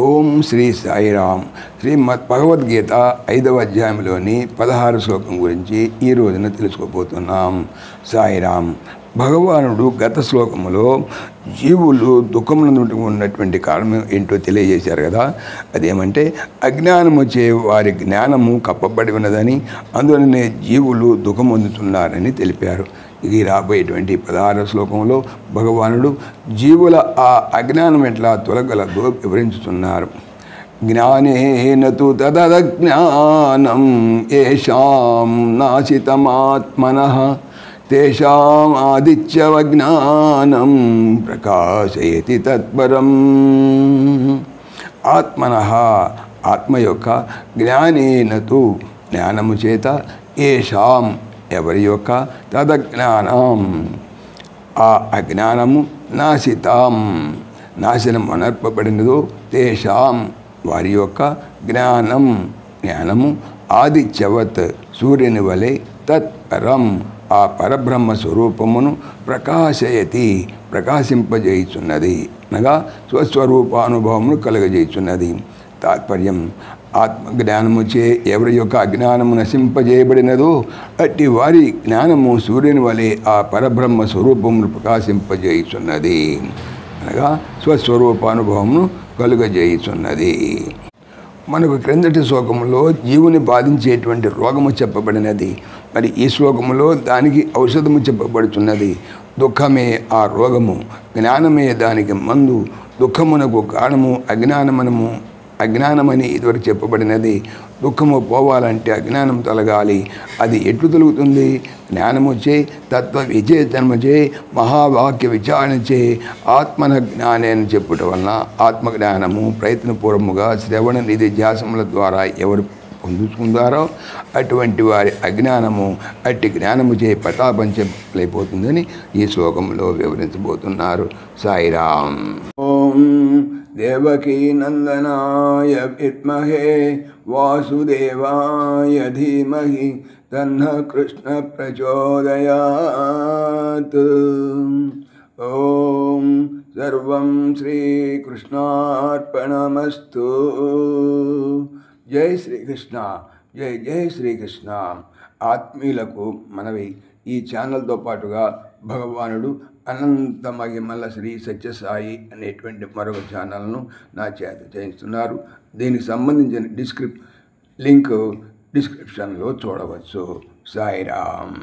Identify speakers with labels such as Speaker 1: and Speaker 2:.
Speaker 1: ఓం శ్రీ సాయిరామ్. శ్రీమద్ భగవద్గీత 5వ అధ్యాయంలోని 16 శ్లోకం గురించి ఈ రోజున తెలుసుకోబోతున్నాం. సాయిరామ్. భగవానుడు గత శ్లోకములో జీవులు దుఃఖమునందు ఉన్నటువంటి కారణం ఏంటో తెలియజేశారు కదా. అదేమంటే అజ్ఞానము చే వారి జ్ఞానము కప్పబడి ఉన్నదని, అందువలనే జీవులు దుఃఖం పొందుతున్నారని తెలిపారు. ఇది రాబోయేటువంటి 16వ శ్లోకంలో భగవానుడు జీవుల ఆ అజ్ఞానం ఎట్లా తొలగలదో వివరించుతున్నారు. జ్ఞానేన తు తదజ్ఞానం ఏషాం నాశితమాత్మనః తేషాం ఆదిత్యవజ్ఞానం ప్రకాశయతి తత్పరం. ఆత్మనః ఆత్మ యొక్క జ్ఞానేన తు జ్ఞానము చేత ఏషాం ఎవరి యొక్క తదజ్ఞానం ఆ అజ్ఞానము నాశితాం నాశనం అనర్పబడినదో తేషాం వారి యొక్క జ్ఞానము ఆదిత్యవత్ సూర్యుని వలె తత్పరం ఆ పరబ్రహ్మ స్వరూపమును ప్రకాశయతి ప్రకాశింపజేయుచున్నది, అనగా స్వస్వరూపానుభవమును కలుగజేయుచున్నది. తాత్పర్యం, ఆత్మజ్ఞానము చే ఎవరి యొక్క అజ్ఞానము నశింపజేయబడినదో అట్టి వారి జ్ఞానము సూర్యుని వలె ఆ పరబ్రహ్మ స్వరూపమును ప్రకాశింపజేయుచున్నది, అనగా స్వస్వరూపానుభవమును కలుగజేయుచున్నది. మనకు క్రిందటి శ్లోకములో జీవుని బాధించేటువంటి రోగము చెప్పబడినది. మరి ఈ శ్లోకములో దానికి ఔషధము చెప్పబడుతున్నది. దుఃఖమే ఆ రోగము, జ్ఞానమే దానికి మందు. దుఃఖమునకు కారణము అజ్ఞానమని ఇదివరకు చెప్పబడినది. దుఃఖము పోవాలంటే అజ్ఞానం తొలగాలి. అది ఎట్లు తొలుగుతుంది? జ్ఞానముచే, తత్వ విచేతనముచే, మహావాక్య విచారణచే, ఆత్మన జ్ఞానేని చెప్పుట వలన ఆత్మజ్ఞానము ప్రయత్నపూర్వముగా శ్రవణ నిధిధ్యాసముల ద్వారా ఎవరు పొందుకుందారో అటువంటి వారి అజ్ఞానము అట్టి జ్ఞానముచే పటాపంచలైపోతుందని ఈ శ్లోకంలో వివరించబోతున్నారు. సాయిరామ్. ఓం దేవకీ నందనాయ విద్మహే వాసుదేవాయ ధీమహి తన్న కృష్ణ ప్రచోదయాత్. ఓం సర్వం శ్రీకృష్ణార్పణమస్తు. జై శ్రీకృష్ణ, జై జై శ్రీకృష్ణ. ఆత్మీయులకు మనవి, ఈ ఛానల్తో పాటుగా భగవానుడు అనంత మహిమల శ్రీ సత్యసాయి అనేటువంటి మరొక ఛానల్ను నా చేత చేయిస్తున్నారు. దీనికి సంబంధించిన లింక్ డిస్క్రిప్షన్లో చూడవచ్చు. సాయిరామ్.